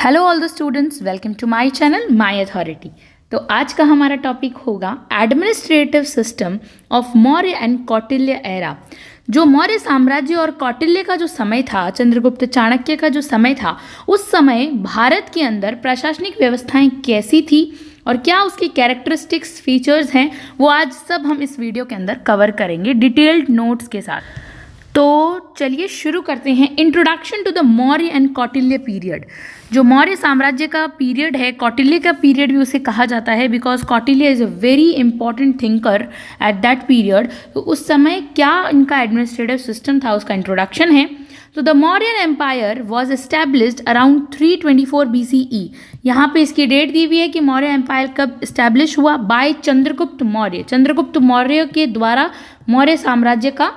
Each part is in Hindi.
Hello all the students, welcome to my channel my authority. तो आज का हमारा टॉपिक होगा administrative system of Maurya and Kautilya era. जो मौर्य साम्राज्य और कौटिल्य का जो समय था, चंद्रगुप्त चाणक्य का जो समय था, उस समय भारत के अंदर प्रशासनिक व्यवस्थाएं कैसी थी और क्या उसकी कैरेक्टरिस्टिक्स फीचर्स हैं, वो आज सब हम इस वीडियो के अंदर कवर करेंगे डिटेल्ड नोट्स के साथ। तो चलिए शुरू करते हैं। Introduction to the Maurya and Kautilya period. जो मौर्य साम्राज्य का पीरियड है, कौटिल्य का पीरियड भी उसे कहा जाता है, because Kautilya is a very important thinker at that period. तो उस समय क्या इनका एडमिनिस्ट्रेटिव सिस्टम था, उसका इंट्रोडक्शन है। तो the Mauryan empire was established around 324 BCE। यहाँ पे इसकी डेट दी हुई है कि मौर्य एम्पायर कब इस्टेब्लिश हुआ, बाय चंद्रगुप्त मौर्य। चंद्रगुप्त मौर्य के द्वारा मौर्य साम्राज्य का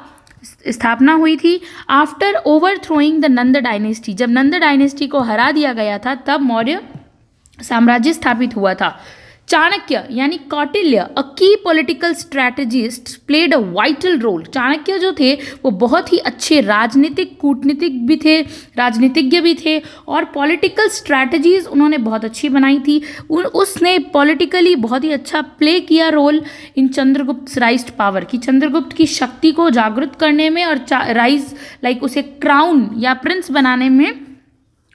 स्थापना हुई थी। After over throwing the Nand dynasty, जब नंद डायनेस्टी को हरा दिया गया था तब मौर्य साम्राज्य स्थापित हुआ था। चाणक्य यानी Kautilya, a key political strategist, played a vital role. Chanakya जो थे वो बहुत ही अच्छे राजनीतिक कूटनीतिक भी थे, राजनीतिज्ञ भी थे, और पॉलिटिकल स्ट्रैटेजीज उन्होंने बहुत अच्छी बनाई थी। उसने पॉलिटिकली बहुत ही अच्छा प्ले किया role in Chandragupta raised power, की चंद्रगुप्त की शक्ति को जागृत करने में और राइज उसे क्राउन या प्रिंस बनाने में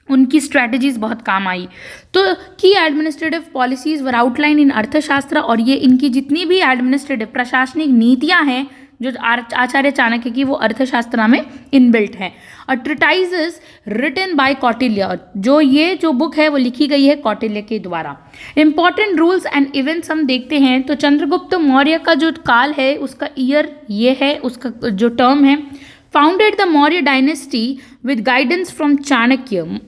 उनकी स्ट्रैटेजीज बहुत काम आई। तो की एडमिनिस्ट्रेटिव पॉलिसीज वर आउटलाइन इन अर्थशास्त्र, और ये इनकी जितनी भी एडमिनिस्ट्रेटिव प्रशासनिक नीतियां हैं जो आचार्य चाणक्य की, वो अर्थशास्त्र में इनबिल्ट हैं। और ट्रिटाइजेस रिटन बाय कौटिल्य, जो बुक है वो लिखी गई है कौटिल्य के द्वारा। इंपॉर्टेंट रूल्स एंड इवेंट्स हम देखते हैं तो चंद्रगुप्त मौर्य का जो काल है उसका ईयर ये है, उसका जो टर्म है। Founded the Maurya dynasty with guidance from Chanakya.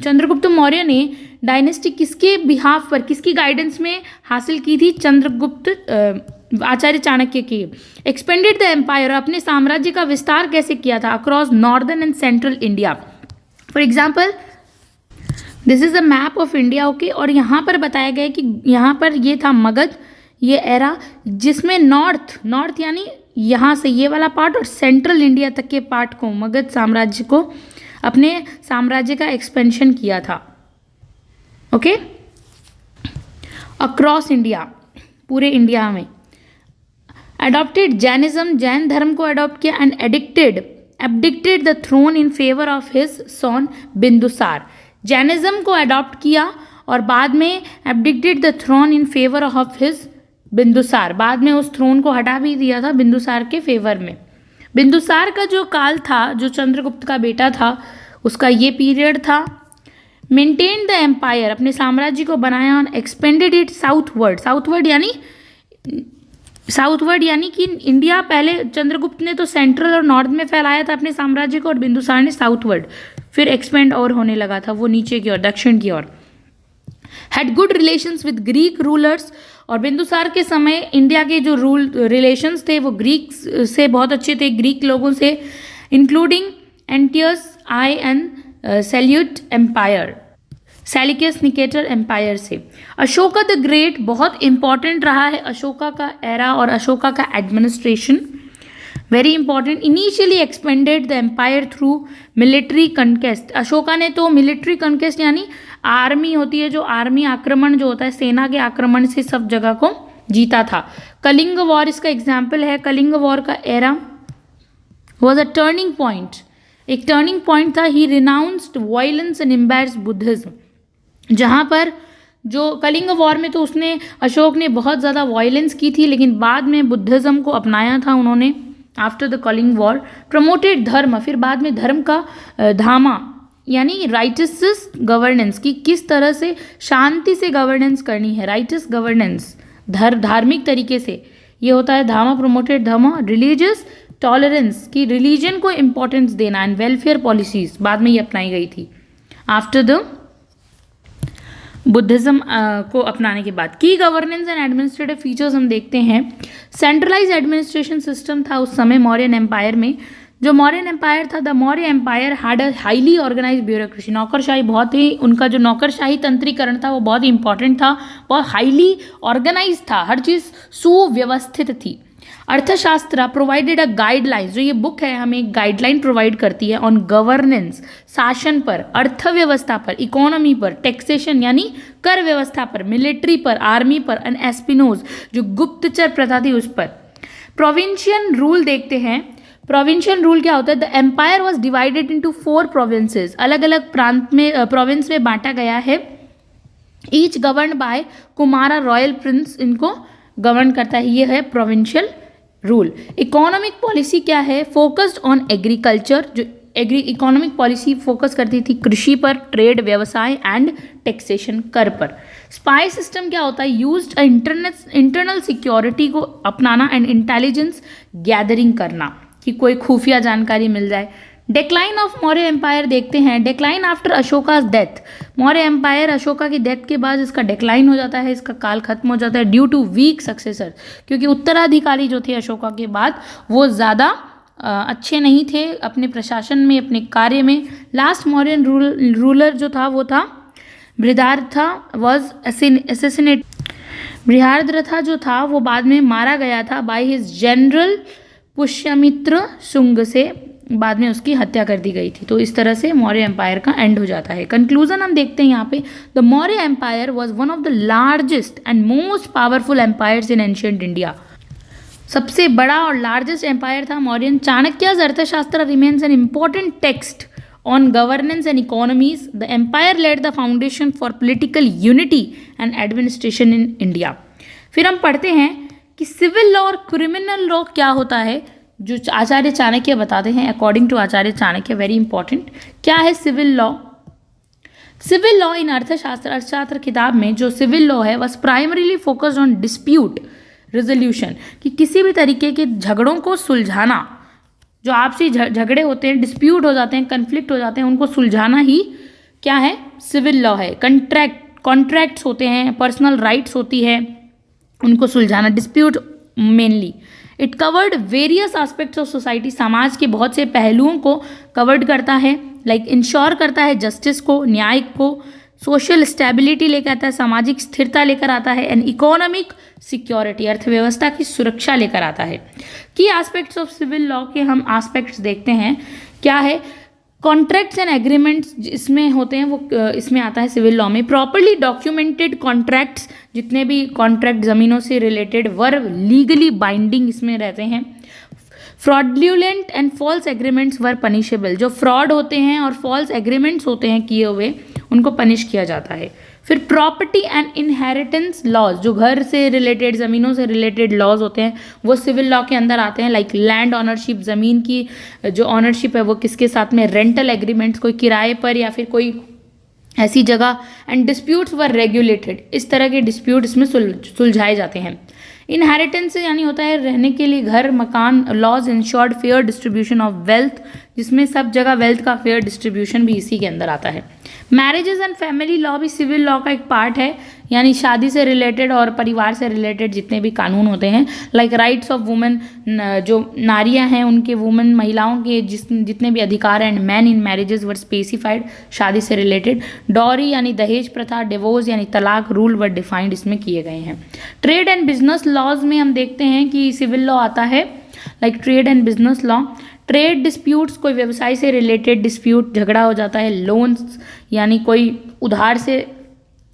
Chandragupta Maurya ने डायनेस्टी किसके बिहाफ पर, किसकी गाइडेंस में हासिल की थी? चंद्रगुप्त आचार्य चाणक्य की। एक्सपेंडेड द एम्पायर, अपने साम्राज्य का विस्तार कैसे किया था? Across northern and central India. For example, this is a map of India, okay. और यहाँ पर बताया गया है कि यहाँ पर ये था मगध, ये एरा, जिसमें नॉर्थ यानी यहाँ से ये वाला पार्ट और सेंट्रल इंडिया तक के पार्ट को, मगध साम्राज्य को, अपने साम्राज्य का एक्सपेंशन किया था, ओके, अक्रॉस इंडिया, पूरे इंडिया में। अडॉप्टेड जैनिज्म, जैन धर्म को अडॉप्ट किया। And abdicated the throne in favour of his son Bindusara. Jainism को अडॉप्ट किया और बाद में abdicated the throne in favour of his Bindusara, बाद में उस थ्रोन को हटा भी दिया था बिंदुसार के फेवर में। बिंदुसार का जो काल था, जो चंद्रगुप्त का बेटा था, उसका ये पीरियड था। मेंटेन द एम्पायर, अपने साम्राज्य को बनाया। और एक्सपेंडेड इट साउथवर्ड यानी कि इंडिया, पहले चंद्रगुप्त ने तो सेंट्रल और नॉर्थ में फैलाया था अपने साम्राज्य को, और बिंदुसार ने साउथवर्ड, फिर एक्सपेंड और होने लगा था वो नीचे की ओर, दक्षिण की ओर। Had good relations with Greek rulers, और बिंदुसार के समय इंडिया के जो रिलेशंस थे वो ग्रीक से बहुत अच्छे थे, ग्रीक लोगों से, including Antiochus I and Seleucus Nicator empire से। अशोका द ग्रेट बहुत इंपॉर्टेंट रहा है, अशोका का एरा और अशोका का administration very important. Initially expanded the empire through military conquest. Ashoka ने तो मिलिट्री कंक्वेस्ट यानी आर्मी होती है, जो आर्मी आक्रमण जो होता है, सेना के आक्रमण से सब जगह को जीता था। कलिंग वॉर इसका एग्जाम्पल है। कलिंग वॉर का era was a turning point, एक टर्निंग पॉइंट था। He renounced violence and embraced Buddhism, जहाँ पर जो कलिंग वॉर में तो अशोक ने बहुत ज़्यादा वायलेंस की थी, लेकिन बाद में बुद्धिज्म को अपनाया था उन्होंने after the Kalinga war. Promoted dharma, फिर बाद में धर्म का धामा यानी राइटस गवर्नेंस, की किस तरह से शांति से गवर्नेंस करनी है, राइटस गवर्नेंस, धार्मिक तरीके से, ये होता है धामा। प्रमोटेड धर्म। रिलीजियस टॉलरेंस, की रिलीजन को इम्पोर्टेंस देना। एंड वेलफेयर पॉलिसीज बाद में ये अपनाई गई थी आफ्टर द बुद्धिज्म को अपनाने के बाद। की गवर्नेंस एंड एडमिनिस्ट्रेटिव फीचर्स हम देखते हैं। सेंट्रलाइज एडमिनिस्ट्रेशन सिस्टम था उस समय मौर्यन एम्पायर में। जो मौर्यन एम्पायर था, the Maurya empire had a highly organise bureaucracy. नौकरशाही बहुत ही, उनका जो नौकरशाही तंत्रीकरण था वो बहुत इंपॉर्टेंट था, बहुत हाईली ऑर्गेनाइज था, हर चीज़ सुव्यवस्थित थी। अर्थशास्त्र प्रोवाइडेड अ गाइडलाइंस, जो ये बुक है हमें एक गाइडलाइन प्रोवाइड करती है ऑन गवर्नेंस, शासन पर, अर्थव्यवस्था पर, इकोनॉमी पर, टैक्सेशन यानी कर व्यवस्था पर, मिलिट्री पर, आर्मी पर, एंड एस्पिनोज जो गुप्तचर प्रथा थी उस पर। प्रोविंशियल रूल देखते हैं। प्रोविंशियल रूल क्या होता है? The empire was divided into 4 provinces, अलग अलग प्रांत में प्रोविंस में बांटा गया है। Each govern by Kumara royal prince इनको गवर्न करता है, ये है प्रोविंशियल रूल। इकोनॉमिक पॉलिसी क्या है? फोकस्ड ऑन एग्रीकल्चर, जो इकोनॉमिक पॉलिसी फोकस करती थी कृषि पर, ट्रेड, व्यवसाय एंड टैक्सेशन, कर पर। स्पाई सिस्टम क्या होता है? यूज्ड इंटरनल सिक्योरिटी को अपनाना एंड इंटेलिजेंस गैदरिंग करना कि कोई खुफिया जानकारी मिल जाए। डिक्लाइन ऑफ मौर्य एम्पायर देखते हैं। Decline after Ashoka's death, Maurya empire Ashoka की डेथ के बाद इसका डिक्लाइन हो जाता है, इसका काल खत्म हो जाता है ड्यू टू वीक सक्सेसर, क्योंकि उत्तराधिकारी जो थे अशोका के बाद वो ज़्यादा अच्छे नहीं थे अपने प्रशासन में, अपने कार्य में। लास्ट मौर्यन रूलर जो था वो था बृहद्रथा वॉज एसेसिनेट। बृहद्रथा जो था वो बाद में मारा गया था by his general Pushyamitra Shunga से, बाद में उसकी हत्या कर दी गई थी। तो इस तरह से मौर्य एम्पायर का एंड हो जाता है। कंक्लूजन हम देखते हैं यहाँ पे, the Maurya empire was one of the largest and most powerful empires in ancient India. सबसे बड़ा और लार्जेस्ट एम्पायर था Mauryan. Chanakya's Arthashastra remains an important text on governance and economies. The empire led the foundation for political unity and administration in India. फिर हम पढ़ते हैं कि सिविल लॉ और क्रिमिनल लॉ क्या होता है, जो आचार्य चाणक्य बताते हैं according to Acharya Chanakya, very important. क्या है civil law? Civil law in Arthashastra किताब में जो सिविल लॉ है वह primarily focused on dispute resolution, कि किसी भी तरीके के झगड़ों को सुलझाना, जो आपसी झगड़े होते हैं, डिस्प्यूट हो जाते हैं, कन्फ्लिक्ट हो जाते हैं, उनको सुलझाना ही क्या है? सिविल लॉ है। कॉन्ट्रैक्ट्स होते हैं, पर्सनल राइट्स होती है, उनको सुलझाना, dispute mainly. It covered various aspects of society, समाज के बहुत से पहलुओं को कवर्ड करता है, लाइक इंश्योर करता है जस्टिस को, न्याय को, सोशल स्टेबिलिटी लेकर आता है, सामाजिक स्थिरता लेकर आता है, एंड इकोनॉमिक सिक्योरिटी, अर्थव्यवस्था की सुरक्षा लेकर आता है। की एस्पेक्ट्स ऑफ सिविल लॉ के हम एस्पेक्ट्स देखते हैं। क्या है? कॉन्ट्रैक्ट्स एंड एग्रीमेंट्स इसमें होते हैं, वो इसमें आता है सिविल लॉ में। प्रॉपरली डॉक्यूमेंटेड कॉन्ट्रैक्ट्स, जितने भी कॉन्ट्रैक्ट ज़मीनों से रिलेटेड वर लीगली बाइंडिंग इसमें रहते हैं। Fraudulent and false agreements were punishable, जो फ्रॉड होते हैं और फॉल्स एग्रीमेंट्स होते हैं किए हुए, उनको पनिश किया जाता है। फिर प्रॉपर्टी एंड इनहेरिटेंस लॉज, जो घर से रिलेटेड, ज़मीनों से रिलेटेड लॉज होते हैं, वो सिविल लॉ के अंदर आते हैं। लाइक लैंड ऑनरशिप, ज़मीन की जो ऑनरशिप है वो किसके साथ में, रेंटल एग्रीमेंट्स, कोई किराए पर या फिर कोई ऐसी जगह। एंड डिस्प्यूट्स वर रेगुलेटेड, इस तरह के डिस्प्यूट इसमें सुलझाए जाते हैं। इनहेरिटेंस यानी होता है रहने के लिए घर, मकान। Laws ensured fair distribution of wealth, जिसमें सब जगह वेल्थ का फेयर डिस्ट्रीब्यूशन भी इसी के अंदर आता है। मैरिजेस एंड फैमिली लॉ भी सिविल लॉ का एक पार्ट है, यानी शादी से रिलेटेड और परिवार से रिलेटेड जितने भी कानून होते हैं। लाइक राइट्स ऑफ वुमेन, जो नारियां हैं उनके, वुमेन महिलाओं के जितने भी अधिकार हैं, and man in marriages were specified, शादी से रिलेटेड। डॉरी यानी दहेज प्रथा, डिवोर्स यानी तलाक रूल वर डिफाइंड इसमें किए गए हैं। ट्रेड एंड बिजनेस लॉज में हम देखते हैं कि सिविल लॉ आता है, like trade and business law. Trade disputes, कोई व्यवसाय से रिलेटेड डिस्प्यूट, झगड़ा हो जाता है। लोन्स यानी कोई उधार से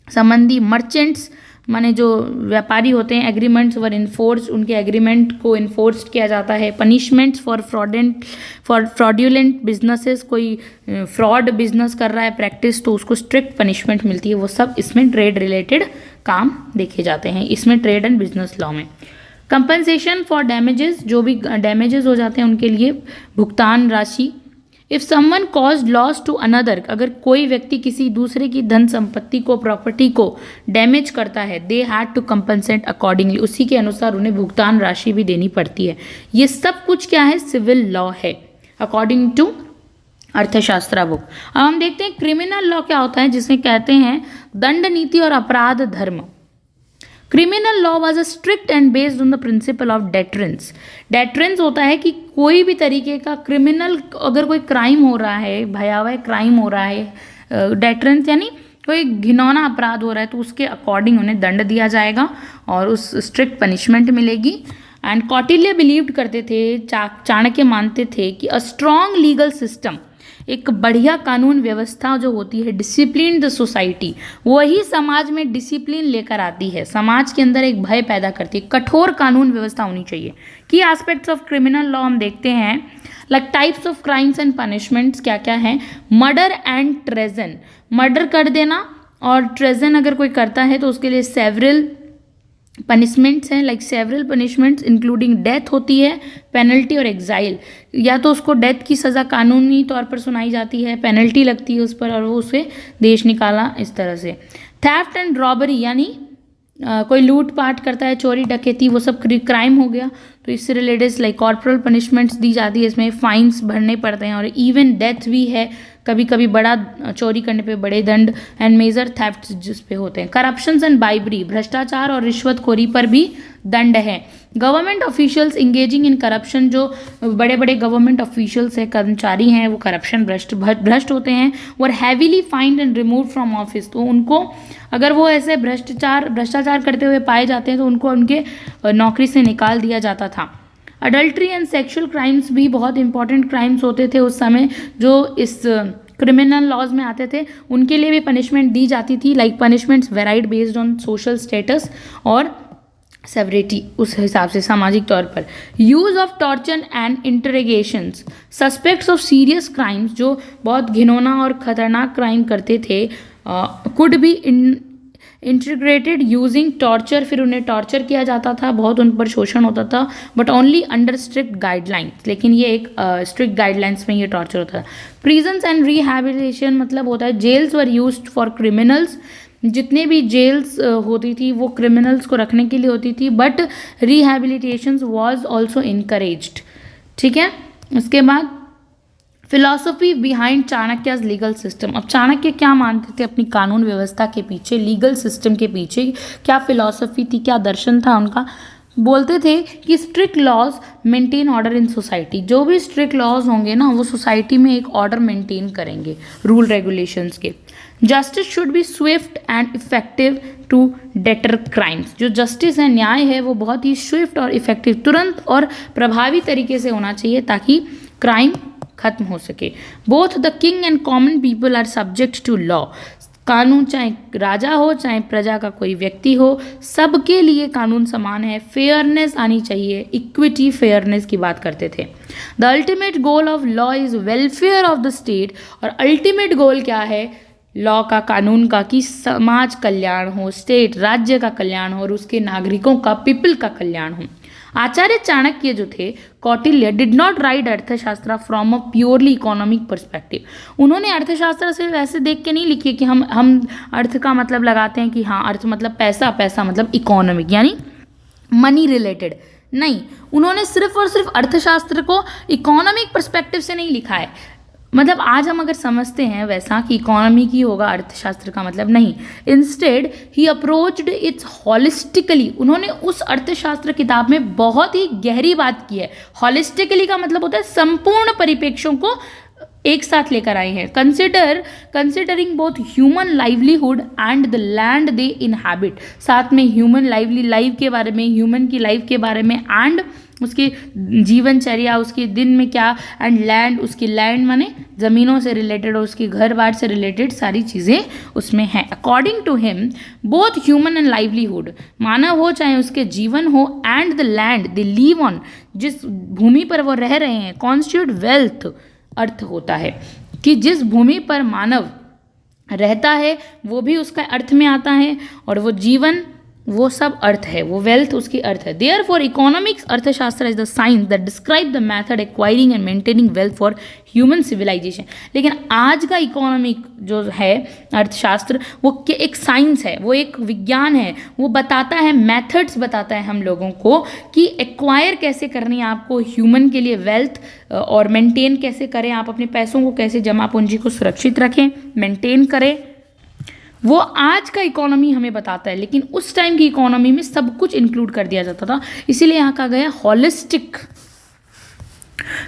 संबंधी। मर्चेंट्स माने जो व्यापारी होते हैं। एग्रीमेंट्स वर इन्फोर्स, उनके एग्रीमेंट को इन्फोर्स किया जाता है। पनिशमेंट्स फॉर फ्रॉड्यूलेंट बिजनेसेस, कोई फ्रॉड बिजनेस कर रहा है प्रैक्टिस, तो उसको स्ट्रिक्ट पनिशमेंट मिलती है। वो सब इसमें ट्रेड रिलेटेड काम देखे जाते हैं इसमें, ट्रेड एंड बिजनेस लॉ में। कंपनसेशन फॉर डैमेजेस, जो भी डैमेजेस हो जाते हैं उनके लिए भुगतान राशि। If someone caused loss to another, अगर कोई व्यक्ति किसी दूसरे की धन संपत्ति को, प्रॉपर्टी को डैमेज करता है, they had to compensate accordingly, उसी के अनुसार उन्हें भुगतान राशि भी देनी पड़ती है। ये सब कुछ क्या है? सिविल लॉ है अकॉर्डिंग टू अर्थशास्त्र बुक। अब हम देखते हैं क्रिमिनल लॉ क्या होता है, जिसमें कहते हैं दंड नीति और अपराध धर्म। Criminal law was a strict and based on the principle of deterrence. Deterrence होता है कि कोई भी तरीके का क्रिमिनल, अगर कोई क्राइम हो रहा है, भयावह क्राइम हो रहा है, डेटरेंस यानी कोई घिनौना अपराध हो रहा है, तो उसके अकॉर्डिंग उन्हें दंड दिया जाएगा और उस स्ट्रिक्ट पनिशमेंट मिलेगी। एंड कौटिल्य बिलीव्ड करते थे, चाणक्य मानते थे कि अ स्ट्रॉन्ग लीगल सिस्टम, एक बढ़िया कानून व्यवस्था जो होती है, डिसिप्लिन द सोसाइटी, वही समाज में डिसिप्लिन लेकर आती है, समाज के अंदर एक भय पैदा करती है। कठोर कानून व्यवस्था होनी चाहिए। की एस्पेक्ट्स ऑफ क्रिमिनल लॉ हम देखते हैं, like types of crimes and punishments क्या क्या हैं। मर्डर एंड ट्रेजन, मर्डर कर देना और ट्रेजन अगर कोई करता है तो उसके लिए सेवरल पनिशमेंट्स हैं, like several punishments including death होती है, पेनल्टी और एग्जाइल, या तो उसको डेथ की सज़ा कानूनी तौर पर सुनाई जाती है, पेनल्टी लगती है उस पर और वो उसे देश निकाला इस तरह से। थेफ्ट एंड रॉबरी यानी कोई लूटपाट करता है, चोरी डकैती, वो सब क्राइम हो गया, तो इससे रिलेटेड लाइक कॉर्पोरल पनिशमेंट्स दी जाती है, इसमें फाइन्स भरने पड़ते हैं और इवन डेथ भी है, कभी कभी बड़ा चोरी करने पे बड़े दंड, एंड मेजर थेफ्ट जिस पे होते हैं। करप्शंस एंड बाइबरी, भ्रष्टाचार और रिश्वतखोरी पर भी दंड है। Government officials engaging in corruption, जो बड़े बड़े गवर्नमेंट ऑफिशियल्स हैं, कर्मचारी हैं, वो करप्शन भ्रष्ट होते हैं, वो heavily find and remove from office, तो उनको अगर वो ऐसे भ्रष्टाचार करते हुए पाए जाते हैं तो उनको उनके नौकरी से निकाल दिया जाता था। अडल्ट्री एंड सेक्सुअल क्राइम्स भी बहुत इंपॉर्टेंट क्राइम्स होते थे उस समय, जो इस क्रिमिनल लॉज में आते थे, उनके लिए भी पनिशमेंट दी जाती थी, like punishments varied based on social status और सेवरिटी, उस हिसाब से सामाजिक तौर पर। Use of torture and interrogations, suspects of serious crimes, जो बहुत घिनौना और खतरनाक क्राइम करते थे, could be integrated using torture, फिर उन्हें टॉर्चर किया जाता था, बहुत उन पर शोषण होता था, but only under strict guidelines, लेकिन ये एक स्ट्रिक्ट गाइडलाइंस में ये टॉर्चर होता था। प्रिजन्स एंड रिहैबिलिटेशन मतलब होता है jails were used for criminals, जितने भी जेल्स होती थी वो क्रिमिनल्स को रखने के लिए होती थी, but rehabilitation was also encouraged. ठीक है, उसके बाद फिलॉसफी बिहाइंड चाणक्यज लीगल सिस्टम। अब चाणक्य क्या मानते थे अपनी कानून व्यवस्था के पीछे, लीगल सिस्टम के पीछे क्या फिलॉसफी थी, क्या दर्शन था उनका। बोलते थे कि strict laws maintain order in society, जो भी स्ट्रिक्ट लॉज होंगे ना वो सोसाइटी में एक ऑर्डर मेंटेन करेंगे रूल रेगुलेशंस के। Justice should be swift and effective to deter crimes, जो जस्टिस है, न्याय है, वो बहुत ही स्विफ्ट और इफेक्टिव, तुरंत और प्रभावी तरीके से होना चाहिए ताकि क्राइम खत्म हो सके। Both the king and common people are subject to law, कानून चाहे राजा हो चाहे प्रजा का कोई व्यक्ति हो, सबके लिए कानून समान है। फेयरनेस आनी चाहिए, इक्विटी फेयरनेस की बात करते थे। The ultimate goal of law is welfare of the state, और अल्टीमेट गोल क्या है लॉ का, कानून का, कि समाज कल्याण हो, स्टेट राज्य का कल्याण हो और उसके नागरिकों का, पीपल का कल्याण हो। आचार्य चाणक्य जो थे, कौटिल्य, डिड नॉट राइट अर्थशास्त्र from a purely economic perspective. उन्होंने अर्थशास्त्र से वैसे देख के नहीं लिखी कि हम अर्थ का मतलब लगाते हैं कि हाँ अर्थ मतलब पैसा, पैसा मतलब इकोनॉमिक यानी मनी रिलेटेड, नहीं, उन्होंने सिर्फ और सिर्फ अर्थशास्त्र को इकोनॉमिक परस्पेक्टिव से नहीं लिखा है। मतलब आज हम अगर समझते हैं वैसा कि इकोनॉमी की होगा अर्थशास्त्र का मतलब, नहीं, instead he approached it's holistically. उन्होंने उस अर्थशास्त्र किताब में बहुत ही गहरी बात की है। हॉलिस्टिकली का मतलब होता है संपूर्ण परिप्रेक्ष्यों को एक साथ लेकर आए हैं। Considering both human livelihood and the land they inhabit, साथ में ह्यूमन लाइफ के बारे में, ह्यूमन की लाइफ के बारे में, एंड उसकी जीवनचर्या, उसके दिन में क्या, एंड लैंड, उसकी लैंड माने ज़मीनों से रिलेटेड और उसके घर बार से रिलेटेड सारी चीज़ें उसमें हैं। According to him both human and livelihood, मानव हो चाहे उसके जीवन हो, and the land they live on, जिस भूमि पर वो रह रहे हैं, कॉन्स्टिट्यूट वेल्थ, अर्थ होता है कि जिस भूमि पर मानव रहता है वो भी उसका अर्थ में आता है, और वो जीवन, वो सब अर्थ है, वो वेल्थ उसकी अर्थ है। Therefore economics Arthashastra is the science that describe the method acquiring and maintaining wealth for human civilisation. लेकिन आज का इकोनॉमिक जो है अर्थशास्त्र, वो एक साइंस है, वो एक विज्ञान है, वो बताता है, मैथड्स बताता है हम लोगों को कि एक्वायर कैसे करनी है आपको ह्यूमन के लिए वेल्थ, और मेंटेन कैसे करें, आप अपने पैसों को कैसे, जमा पूंजी को सुरक्षित रखें, मेंटेन करें, वो आज का इकोनॉमी हमें बताता है। लेकिन उस टाइम की इकोनॉमी में सब कुछ इंक्लूड कर दिया जाता था, इसीलिए यहाँ कहा गया holistic.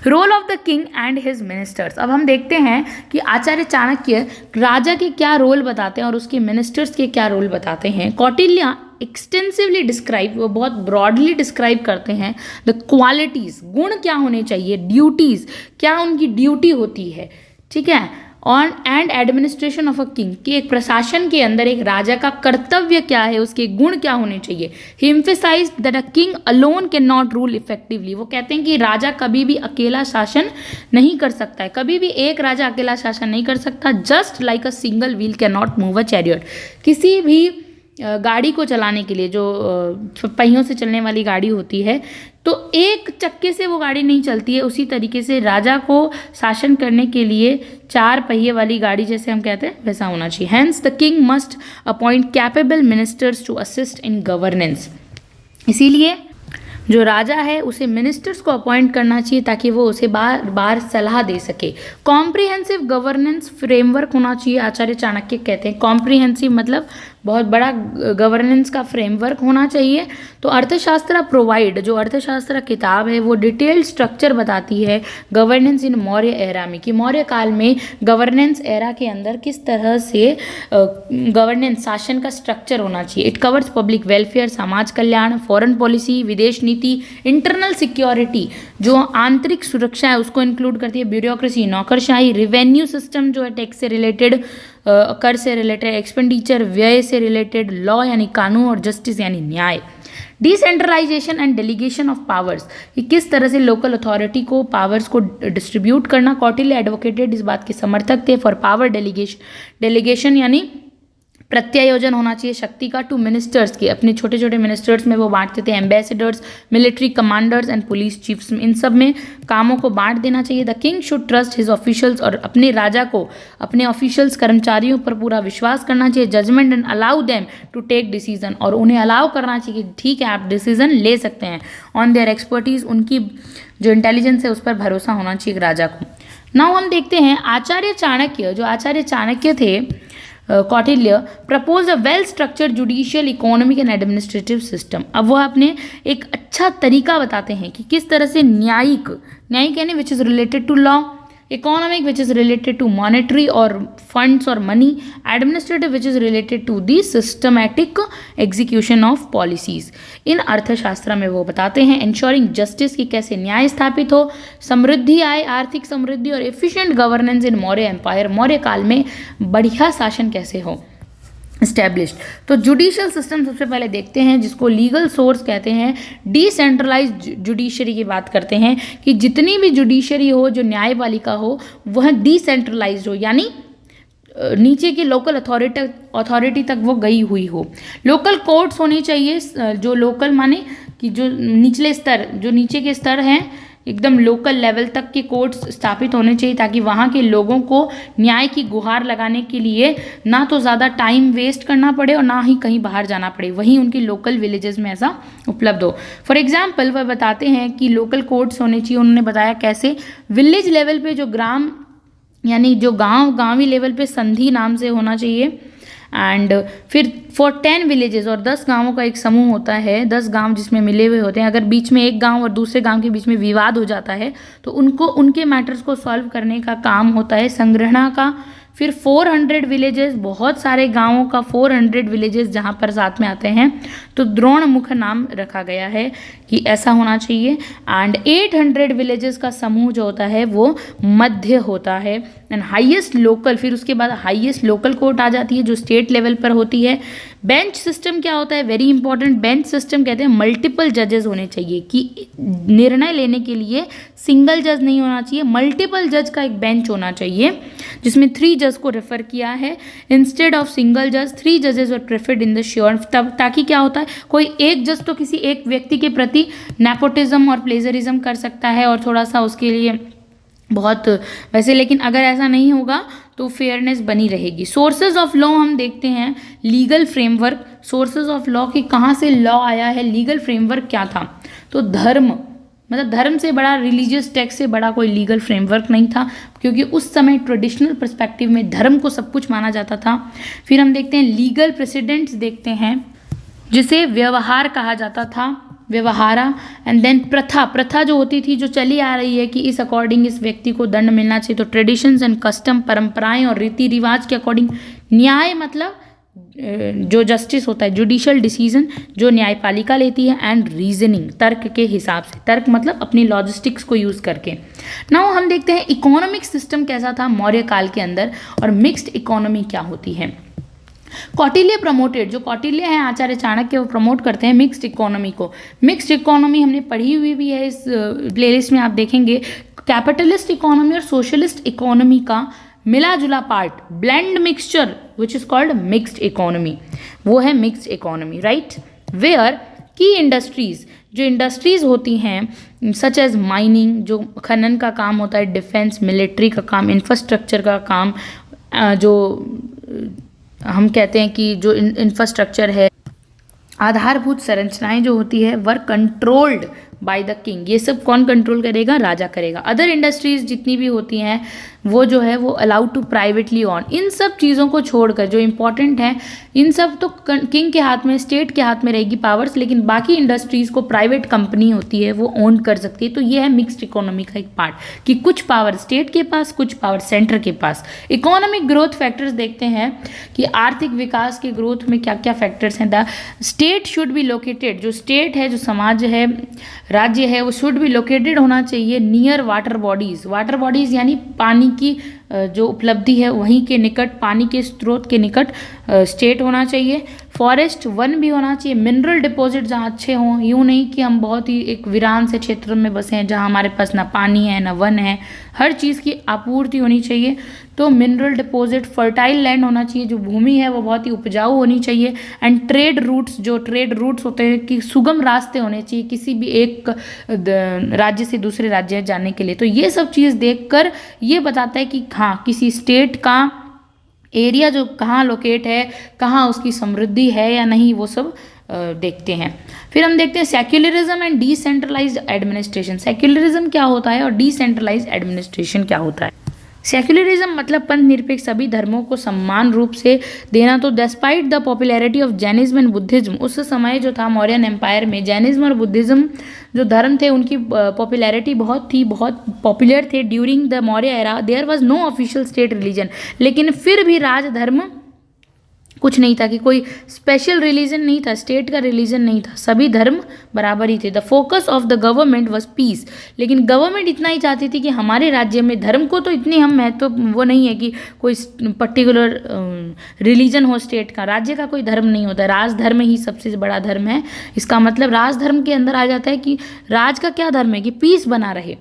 Role of the king and his ministers. अब हम देखते हैं कि आचार्य चाणक्य राजा के क्या रोल बताते हैं और उसके मिनिस्टर्स के क्या रोल बताते हैं। कौटिल्य एक्सटेंसिवली डिस्क्राइब, वो बहुत ब्रॉडली डिस्क्राइब करते हैं द क्वालिटीज़, गुण क्या होने चाहिए, ड्यूटीज़ क्या उनकी ड्यूटी होती है, ठीक है, on and administration of a king, कि एक प्रशासन के अंदर एक राजा का कर्तव्य क्या है, उसके गुण क्या होने चाहिए। He emphasise that a king alone can not rule effectively, वो कहते हैं कि राजा कभी भी अकेला शासन नहीं कर सकता है, कभी भी एक राजा अकेला शासन नहीं कर सकता। Just like a single wheel can not move a chariot, किसी भी गाड़ी को चलाने के लिए, जो पहियों से चलने वाली गाड़ी होती है, तो एक चक्के से वो गाड़ी नहीं चलती है, उसी तरीके से राजा को शासन करने के लिए 4 पहिए वाली गाड़ी जैसे हम कहते हैं वैसा होना चाहिए। Hence the king must appoint capable ministers to assist in governance, इसीलिए जो राजा है उसे मिनिस्टर्स को अपॉइंट करना चाहिए ताकि वो उसे बार बार सलाह दे सके। कॉम्प्रिहेंसिव गवर्नेंस फ्रेमवर्क होना चाहिए, आचार्य चाणक्य कहते हैं। कॉम्प्रिहेंसिव मतलब बहुत बड़ा गवर्नेंस का फ्रेमवर्क होना चाहिए। तो अर्थशास्त्र प्रोवाइड, जो अर्थशास्त्र किताब है वो डिटेल्ड स्ट्रक्चर बताती है गवर्नेंस इन मौर्य एरा में, कि मौर्य काल में गवर्नेंस एरा के अंदर किस तरह से गवर्नेंस शासन का स्ट्रक्चर होना चाहिए। इट कवर्स पब्लिक वेलफेयर, समाज कल्याण, फॉरेन पॉलिसी, विदेश नीति, इंटरनल सिक्योरिटी जो आंतरिक सुरक्षा है उसको इंक्लूड करती है, ब्यूरोक्रेसी, नौकरशाही, रिवेन्यू सिस्टम जो है टैक्स से रिलेटेड, कर से रिलेटेड, एक्सपेंडिचर व्यय से रिलेटेड, लॉ यानी कानून, और जस्टिस यानी न्याय। Decentralisation and delegation of powers, कि किस तरह से लोकल अथॉरिटी को पावर्स को डिस्ट्रीब्यूट करना। कौटिल्य एडवोकेटेड इस बात के समर्थक थे फॉर पावर डेलीगेशन यानी प्रत्यायोजन होना चाहिए शक्ति का टू मिनिस्टर्स के, अपने छोटे छोटे मिनिस्टर्स में वो बांटते थे, ambassadors, military commanders and police chiefs, इन सब में कामों को बांट देना चाहिए। The king should trust his officials, और अपने राजा को अपने ऑफिशियल्स कर्मचारियों पर पूरा विश्वास करना चाहिए। Judgement and allow them to take decision, और उन्हें अलाउ करना चाहिए कि ठीक है आप डिसीजन ले सकते हैं। ऑन देयर एक्सपर्टीज, उनकी जो इंटेलिजेंस है उस पर भरोसा होना चाहिए राजा को। नाउ हम देखते हैं आचार्य चाणक्य, जो आचार्य चाणक्य थे Kautilya, propose a well structured judicial economic and administrative system. अब वह अपने एक अच्छा तरीका बताते हैं कि किस तरह से न्यायिक यानी which is related to law, economic which is related to monetary और फंड्स और money, administrative which is related to the systematic execution of policies. इन अर्थशास्त्र में वो बताते हैं इंश्योरिंग जस्टिस, की कैसे न्याय स्थापित हो, समृद्धि आए, आर्थिक समृद्धि, और एफिशिएंट गवर्नेंस इन मौर्य एम्पायर, मौर्य काल में बढ़िया शासन कैसे हो इस्टेब्लिश्ड। तो जुडिशियल सिस्टम सबसे पहले देखते हैं, जिसको लीगल सोर्स कहते हैं। डिसेंट्रलाइज जुडिशरी की बात करते हैं कि जितनी भी जुडिशरी हो, जो न्यायपालिका हो, वह डिसेंट्रलाइज हो, यानी नीचे की लोकल अथॉरिटी तक वो गई हुई हो। लोकल कोर्ट्स होने चाहिए, जो लोकल माने कि जो निचले स्तर, जो नीचे के स्तर हैं एकदम लोकल लेवल तक के कोर्ट्स स्थापित होने चाहिए, ताकि वहाँ के लोगों को न्याय की गुहार लगाने के लिए ना तो ज़्यादा टाइम वेस्ट करना पड़े और ना ही कहीं बाहर जाना पड़े, वहीं उनकी लोकल विलेजेस में ऐसा उपलब्ध हो। फॉर एग्जांपल वह बताते हैं कि लोकल कोर्ट्स होने चाहिए। उन्होंने बताया कैसे, विलेज लेवल पे जो ग्राम यानी जो गांवी लेवल पे संधि नाम से होना चाहिए, एंड फिर फॉर 10 विलेजेस, और 10 गांवों का एक समूह होता है, 10 गांव जिसमें मिले हुए होते हैं। अगर बीच में एक गांव और दूसरे गांव के बीच में विवाद हो जाता है तो उनको उनके मैटर्स को सॉल्व करने का काम होता है संग्रहणा का। फिर 400 विलेजेस, बहुत सारे गांवों का 400 विलेजेस जहां पर साथ में आते हैं, तो द्रोणमुख नाम रखा गया है कि ऐसा होना चाहिए। एंड 800 विलेजेस का समूह जो होता है वो मध्य होता है। एंड हाईएस्ट लोकल, फिर उसके बाद हाईएस्ट लोकल कोर्ट आ जाती है जो स्टेट लेवल पर होती है। बेंच सिस्टम क्या होता है, वेरी इंपॉर्टेंट। बेंच सिस्टम कहते हैं मल्टीपल जजेस होने चाहिए, कि निर्णय लेने के लिए सिंगल जज नहीं होना चाहिए, मल्टीपल जज का एक बेंच होना चाहिए, जिसमें 3 जज को रेफर किया है। इंस्टेड ऑफ सिंगल जज 3 जजेस वर प्रेफर्ड इन द श्योर, ताकि क्या होता है, कोई एक जज तो किसी एक व्यक्ति के प्रति नेपोटिज्म और प्लेजरिज्म कर सकता है और थोड़ा सा उसके लिए बहुत वैसे, लेकिन अगर ऐसा नहीं होगा तो फेयरनेस बनी रहेगी। सोर्सेज ऑफ लॉ हम देखते हैं, legal framework, sources of law कि कहाँ से लॉ आया है, लीगल फ्रेमवर्क क्या था। तो धर्म, मतलब धर्म से बड़ा, रिलीजियस टेक्स्ट से बड़ा कोई लीगल फ्रेमवर्क नहीं था, क्योंकि उस समय ट्रेडिशनल पर्सपेक्टिव में धर्म को सब कुछ माना जाता था। फिर हम देखते हैं लीगल प्रेसिडेंट्स देखते हैं, जिसे व्यवहार कहा जाता था, व्यवहारा। एंड देन प्रथा जो होती थी, जो चली आ रही है कि इस अकॉर्डिंग इस व्यक्ति को दंड मिलना चाहिए, तो ट्रेडिशंस एंड कस्टम, परंपराएं और रीति रिवाज के अकॉर्डिंग। न्याय मतलब जो जस्टिस होता है, जुडिशियल डिसीजन जो न्यायपालिका लेती है, एंड रीजनिंग तर्क के हिसाब से, तर्क मतलब अपनी लॉजिस्टिक्स को यूज़ करके। नाउ हम देखते हैं इकोनॉमिक सिस्टम कैसा था मौर्य काल के अंदर और मिक्स्ड इकोनॉमी क्या होती है। कौटिल्य प्रमोटेड, जो कौटिल्य हैं आचार्य चाणक्य, वो प्रमोट करते हैं मिक्स्ड इकोनॉमी को। मिक्स्ड इकोनॉमी हमने पढ़ी हुई भी है, इस प्लेलिस्ट में आप देखेंगे। कैपिटलिस्ट इकोनॉमी और सोशलिस्ट इकोनॉमी का मिला जुला part, blend mixture which is called mixed economy, वो है मिक्स्ड इकोनॉमी, राइट। वेयर की इंडस्ट्रीज, जो इंडस्ट्रीज होती हैं सच एज माइनिंग, जो खनन का काम होता है, डिफेंस मिलिट्री का काम, इंफ्रास्ट्रक्चर का काम, जो हम कहते हैं कि जो इंफ्रास्ट्रक्चर है, आधारभूत संरचनाएं जो होती है, वर कंट्रोल्ड बाय द किंग, ये सब कौन कंट्रोल करेगा? राजा करेगा। अदर इंडस्ट्रीज जितनी भी होती हैं वो जो है वो अलाउड टू प्राइवेटली ऑन। इन सब चीज़ों को छोड़कर जो इंपॉर्टेंट हैं, इन सब तो किंग के हाथ में, स्टेट के हाथ में रहेगी पावर्स, लेकिन बाकी इंडस्ट्रीज़ को प्राइवेट कंपनी होती है वो ओन कर सकती है। तो ये है मिक्स्ड इकोनॉमी का एक पार्ट कि कुछ पावर स्टेट के पास, कुछ पावर सेंटर के पास। इकोनॉमिक ग्रोथ फैक्टर्स देखते हैं कि आर्थिक विकास के ग्रोथ में क्या क्या फैक्टर्स हैं। The state should be located, जो स्टेट है, जो समाज है, राज्य है, वो शुड बी लोकेटेड होना चाहिए near water bodies. Water bodies यानी पानी की जो उपलब्धि है वहीं के निकट, पानी के स्रोत के निकट स्टेट होना चाहिए। फॉरेस्ट, वन भी होना चाहिए। मिनरल डिपॉजिट जहाँ अच्छे हों, यूँ नहीं कि हम बहुत ही एक वीरान से क्षेत्र में बसे हैं जहाँ हमारे पास ना पानी है ना वन है, हर चीज़ की आपूर्ति होनी चाहिए। तो मिनरल डिपॉजिट, फर्टाइल लैंड होना चाहिए, जो भूमि है वो बहुत ही उपजाऊ होनी चाहिए। एंड ट्रेड रूट्स, जो ट्रेड रूट्स होते हैं कि सुगम रास्ते होने चाहिए किसी भी एक राज्य से दूसरे राज्य जाने के लिए। तो ये सब चीज़ देखकर ये बताता है कि हाँ, किसी स्टेट का एरिया जो कहाँ लोकेट है, कहाँ उसकी समृद्धि है या नहीं, वो सब देखते हैं। फिर हम देखते हैं secularism and decentralised administration. Secularism क्या होता है और डिसेंट्रलाइज्ड एडमिनिस्ट्रेशन क्या होता है? सेक्युलरिज्म मतलब पंथ निरपेक्ष सभी धर्मों को समान रूप से देना। तो despite the popularity of Jainism and Buddhism, उस समय जो था मौर्यन एम्पायर में जैनिज्म और बुद्धिज्म जो धर्म थे उनकी पॉपुलैरिटी बहुत थी, बहुत पॉपुलर थे during the Maurya era. There was no official state religion, लेकिन फिर भी राजधर्म कुछ नहीं था कि कोई स्पेशल रिलीजन नहीं था, स्टेट का रिलीजन नहीं था, सभी धर्म बराबर ही थे। The focus of the government was peace, लेकिन गवर्नमेंट इतना ही चाहती थी कि हमारे राज्य में धर्म को तो इतनी हम महत्व वो नहीं है कि कोई पर्टिकुलर रिलीजन हो स्टेट का, राज्य का कोई धर्म नहीं होता, राजधर्म ही सबसे बड़ा धर्म है। इसका मतलब राजधर्म के अंदर आ जाता है कि राज का क्या धर्म है कि पीस बना रहे,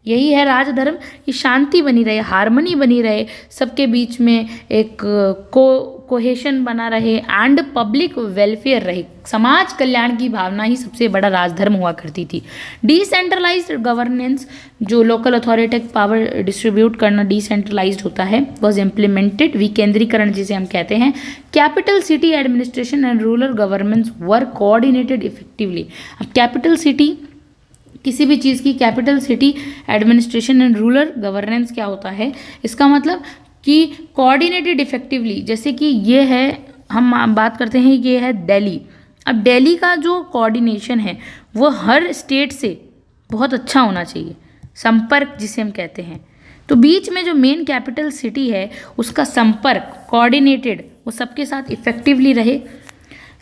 यही है राजधर्म, कि शांति बनी रहे, हार्मनी बनी रहे, सबके बीच में एक कोहेशन बना रहे एंड पब्लिक वेलफेयर रहे, समाज कल्याण की भावना ही सबसे बड़ा राजधर्म हुआ करती थी। डिसेंट्रलाइज्ड गवर्नेंस, जो लोकल अथॉरिटी पावर डिस्ट्रीब्यूट करना डिसेंट्रलाइज्ड होता है, वॉज इम्प्लीमेंटेड, विकेंद्रीकरण जिसे हम कहते हैं। Capital city administration and rural governments were coordinated effectively. अब कैपिटल सिटी, किसी भी चीज़ की capital city administration and rural governance क्या होता है, इसका मतलब कि कोऑर्डिनेटेड इफेक्टिवली। जैसे कि ये है, हम बात करते हैं ये है दिल्ली। अब दिल्ली का जो कोऑर्डिनेशन है वो हर स्टेट से बहुत अच्छा होना चाहिए, संपर्क जिसे हम कहते हैं। तो बीच में जो मेन कैपिटल सिटी है उसका संपर्क कोऑर्डिनेटेड वो सबके साथ इफेक्टिवली रहे।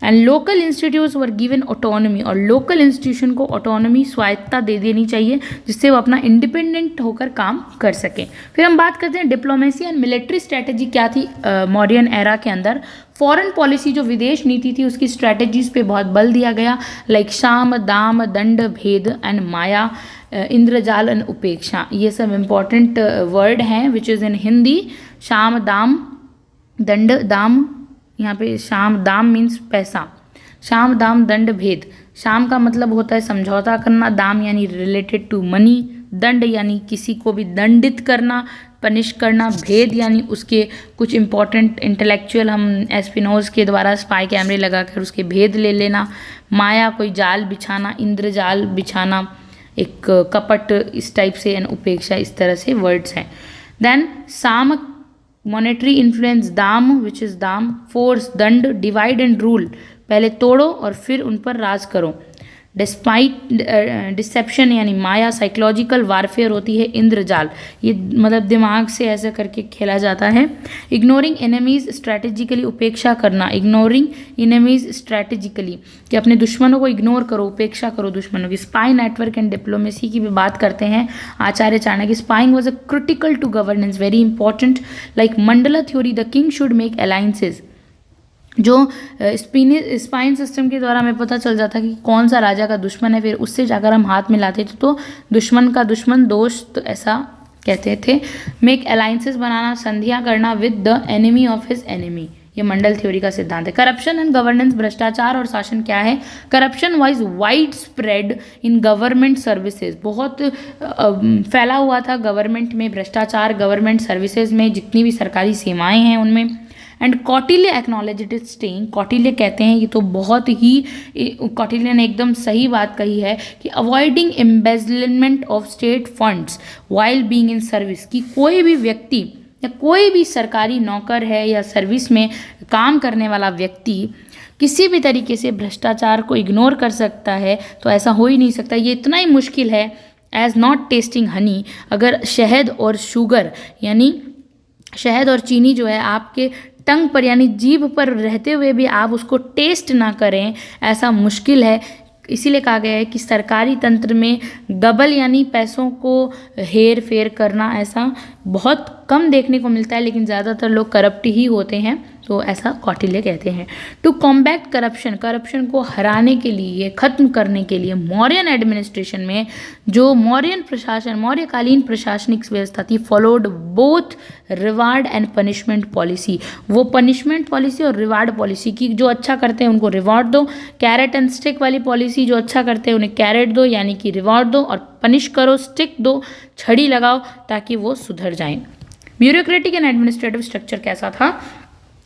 And local institutes were given autonomy, और लोकल इंस्टीट्यूशन को ऑटोनॉमी, स्वायत्ता दे देनी चाहिए जिससे वो अपना इंडिपेंडेंट होकर काम कर सकें। फिर हम बात करते हैं डिप्लोमेसी एंड मिलिट्री स्ट्रैटेजी क्या थी मौर्यन एरा के अंदर। फॉरेन पॉलिसी, जो विदेश नीति थी, उसकी स्ट्रैटेजीज पे बहुत बल दिया गया, लाइक शाम, दाम, दंड, भेद एंड माया, इंद्रजाल एंड उपेक्षा। ये सब इंपॉर्टेंट वर्ड हैं विच इज़ इन हिंदी। शाम, दाम, दंड, दाम, यहाँ पे शाम, दाम मीन्स पैसा, शाम, दाम, दंड, भेद। शाम का मतलब होता है समझौता करना, दाम यानी रिलेटेड टू मनी, दंड यानी किसी को भी दंडित करना, पनिश करना, भेद यानी उसके कुछ इंपॉर्टेंट इंटेलेक्चुअल, हम एस्पिनोज के द्वारा स्पाई कैमरे लगाकर उसके भेद ले लेना, माया कोई जाल बिछाना, इंद्रजाल बिछाना, एक कपट, इस टाइप से, एंड उपेक्षा, इस तरह से वर्ड्स हैं। देन साम, मॉनेटरी इन्फ्लुएंस, दाम विच इज़ दाम, फोर्स, दंड, डिवाइड एंड रूल, पहले तोड़ो और फिर उन पर राज करो। डिसेप्शन यानी माया, साइकोलॉजिकल वारफेयर होती है इंद्रजाल, ये मतलब दिमाग से ऐसा करके खेला जाता है। इग्नोरिंग एनिमीज स्ट्रैटेजिकली, उपेक्षा करना, इग्नोरिंग एनिमीज स्ट्रैटेजिकली, कि अपने दुश्मनों को इग्नोर करो, उपेक्षा करो दुश्मनों की। स्पाई नेटवर्क एंड डिप्लोमेसी की भी बात करते हैं Acharya Chanakya. Spying was a critical to governance, very important. Like mandala theory, the king should make alliances, जो स्पाइन सिस्टम के द्वारा हमें पता चल जाता कि कौन सा राजा का दुश्मन है, फिर उससे जाकर हम हाथ मिलाते थे तो दुश्मन का दुश्मन दोस्त ऐसा कहते थे। मेक अलायंसेस, बनाना, संधियां करना with the enemy of his enemy, ये मंडल थ्योरी का सिद्धांत है। करप्शन एंड गवर्नेंस, भ्रष्टाचार और शासन क्या है। Corruption wise wide spread in government services, बहुत फैला हुआ था गवर्नमेंट में भ्रष्टाचार, गवर्नमेंट सर्विसेज में जितनी भी सरकारी सेवाएं हैं उनमें। And Kautilya acknowledge it is staying, Kautilya कहते हैं, ये तो बहुत ही, कौटिल्य ने एकदम सही बात कही है कि avoiding embezzlement of state funds while being in service, कि कोई भी व्यक्ति या कोई भी सरकारी नौकर है या सर्विस में काम करने वाला व्यक्ति किसी भी तरीके से भ्रष्टाचार को इग्नोर कर सकता है, तो ऐसा हो ही नहीं सकता। ये इतना ही मुश्किल है एज नॉट टेस्टिंग हनी, अगर शहद और शुगर यानी शहद और चीनी जो है आपके टंग पर यानी जीभ पर रहते हुए भी आप उसको टेस्ट ना करें, ऐसा मुश्किल है। इसीलिए कहा गया है कि सरकारी तंत्र में गबल यानी पैसों को हेर फेर करना ऐसा बहुत कम देखने को मिलता है, लेकिन ज़्यादातर लोग करप्ट ही होते हैं, तो ऐसा कौटिल्य कहते हैं। टू कॉम्बैट करप्शन, करप्शन को हराने के लिए, ख़त्म करने के लिए मौर्यन एडमिनिस्ट्रेशन में जो मौर्यन प्रशासन, मौर्यकालीन प्रशासनिक व्यवस्था थी, followed both reward and punishment policy, वो पनिशमेंट पॉलिसी और रिवार्ड पॉलिसी की, जो अच्छा करते हैं उनको रिवॉर्ड दो, कैरेट एंड स्टिक वाली पॉलिसी, जो अच्छा करते हैं उन्हें कैरेट दो यानी कि रिवॉर्ड दो, और पनिश करो, स्टिक दो, छड़ी लगाओ ताकि वो सुधर जाएं। ब्यूरोक्रेटिक एंड एडमिनिस्ट्रेटिव स्ट्रक्चर कैसा था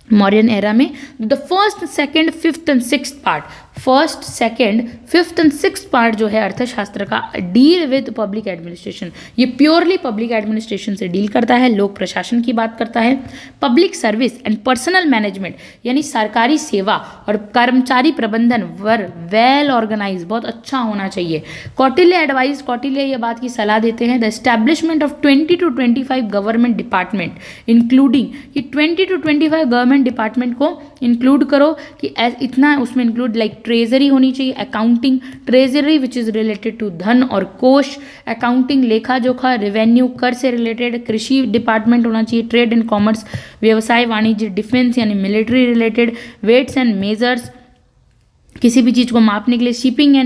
मौर्यन एरा में। The first, second, fifth and sixth part, first, second, fifth and sixth part जो है अर्थशास्त्र का, डील विद पब्लिक एडमिनिस्ट्रेशन, ये प्योरली पब्लिक एडमिनिस्ट्रेशन से डील करता है, लोक प्रशासन की बात करता है। Public service and personal management यानी सरकारी सेवा और कर्मचारी प्रबंधन वर वेल ऑर्गेनाइज, बहुत अच्छा होना चाहिए। कौटिल्य एडवाइज, कौटिल्य ये बात की सलाह देते हैं, the establishment of 20 to 25 government department including, कि 20 to 25 गवर्नमेंट डिपार्टमेंट को इंक्लूड करो, कि इतना उसमें इंक्लूड लाइक ट्रेजरी होनी चाहिए, accounting, treasury which is related to धन और कोष, अकाउंटिंग लेखा जोखा, रेवेन्यू कर से रिलेटेड, कृषि डिपार्टमेंट होना चाहिए, ट्रेड एंड कॉमर्स, व्यवसाय वाणिज्य, डिफेंस यानी military related, weights and measures, किसी भी चीज़ को मापने के लिए, shipping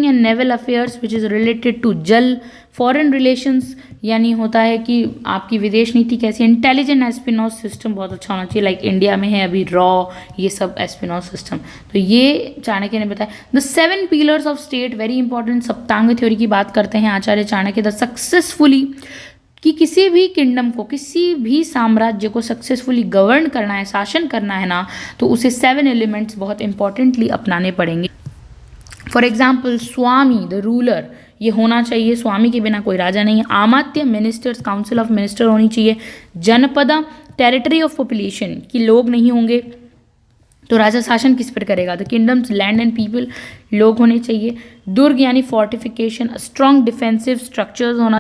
and naval affairs which is related to जल, फॉरेन रिलेशंस यानी होता है कि आपकी विदेश नीति कैसी, इंटेलिजेंट एस्पिनॉज सिस्टम बहुत अच्छा होना चाहिए, लाइक इंडिया में है अभी रॉ, ये सब एस्पिनॉज सिस्टम, तो ये चाणक्य ने बताया। The 7 pillars of state, very important, Saptanga theory की बात करते हैं आचार्य चाणक्य। द सक्सेसफुली, कि किसी भी किंगडम को, किसी भी साम्राज्य को सक्सेसफुली गवर्न करना है, शासन करना है ना, तो उसे 7 एलिमेंट्स बहुत इंपॉर्टेंटली अपनाने पड़ेंगे। For example Swami, the ruler, ये होना चाहिए, स्वामी के बिना कोई राजा नहीं है। आमात्य, मिनिस्टर्स, काउंसिल ऑफ मिनिस्टर होनी चाहिए। जनपदा, टेरिटरी ऑफ पॉपुलेशन, कि लोग नहीं होंगे तो राजा शासन किस पर करेगा। The kingdoms, land and people, लोग होने चाहिए। दुर्ग यानी फोर्टिफिकेशन, स्ट्रॉन्ग डिफेंसिव स्ट्रक्चर्स होना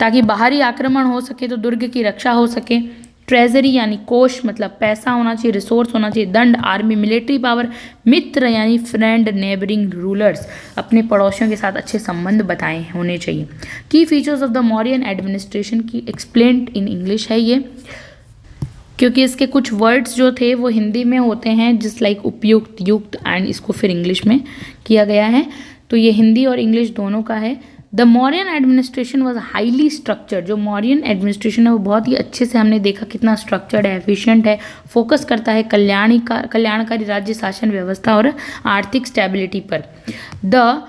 ताकि बाहरी आक्रमण हो सके तो दुर्ग की रक्षा हो सके। ट्रेजरी यानी कोष, मतलब पैसा होना चाहिए, रिसोर्स होना चाहिए। दंड, आर्मी, मिलिट्री पावर। मित्र यानी फ्रेंड, नेबरिंग रूलर्स, अपने पड़ोसियों के साथ अच्छे संबंध बताए होने चाहिए। की features of the Mauryan administration की एक्सप्लेन्ड इन इंग्लिश है ये, क्योंकि इसके कुछ वर्ड्स जो थे वो हिंदी में होते हैं, जिस लाइक उपयुक्त, युक्त, एंड इसको फिर इंग्लिश में किया गया है, तो ये हिंदी और इंग्लिश दोनों का है। The Mauryan administration was highly structured, जो मौर्यन एडमिनिस्ट्रेशन है वो बहुत ही अच्छे से, हमने देखा कितना स्ट्रक्चर्ड है, एफिशिएंट है, फोकस करता है कल्याणकारी राज्य शासन व्यवस्था और आर्थिक स्टेबिलिटी पर। The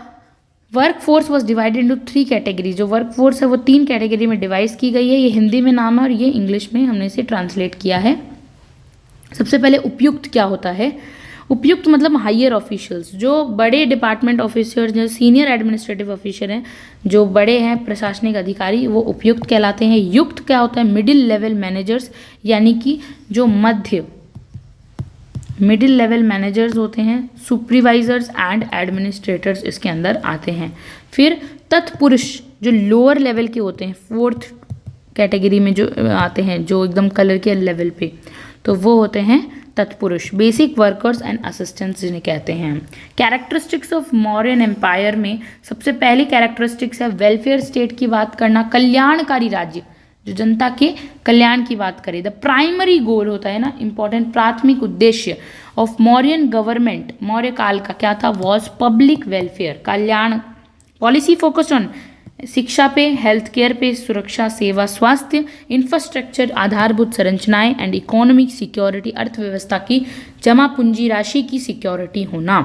work force was divided into 3 category, जो वर्क फोर्स है वो 3 कैटेगरी में डिवाइड की गई है, ये हिंदी में नाम है और ये इंग्लिश में हमने इसे ट्रांसलेट किया है। सबसे पहले उपयुक्त क्या होता है। उपयुक्त मतलब हायर ऑफिशियल्स, जो बड़े डिपार्टमेंट ऑफिसर्स, जो सीनियर एडमिनिस्ट्रेटिव ऑफिसर हैं, जो बड़े हैं प्रशासनिक अधिकारी, वो उपयुक्त कहलाते हैं। युक्त क्या होता है, मिडिल लेवल मैनेजर्स, यानी कि जो मिडिल लेवल मैनेजर्स होते हैं, सुपरवाइजर्स एंड एडमिनिस्ट्रेटर्स इसके अंदर आते हैं। फिर तत्पुरुष जो लोअर लेवल के होते हैं, फोर्थ कैटेगरी में जो आते हैं, जो एकदम कलर के लेवल पे, तो वो होते हैं तत्पुरुष, बेसिक वर्कर्स एंड असिस्टेंट्स जिन्हें कहते हैं। कैरेक्टरिस्टिक्स ऑफ मौर्यन एम्पायर में सबसे पहली कैरेक्टरिस्टिक्स है वेलफेयर स्टेट की बात करना, कल्याणकारी राज्य जो जनता के कल्याण की बात करे। द प्राइमरी गोल होता है ना, इंपॉर्टेंट प्राथमिक उद्देश्य ऑफ मौर्यन गवर्नमेंट, मौर्य काल का क्या था, was public welfare, Kalyan. Policy focused on शिक्षा पे, हेल्थ केयर पे, सुरक्षा सेवा, स्वास्थ्य, इंफ्रास्ट्रक्चर, आधारभूत संरचनाएं एंड इकोनॉमिक सिक्योरिटी, अर्थव्यवस्था की जमा पूंजी राशि की सिक्योरिटी होना।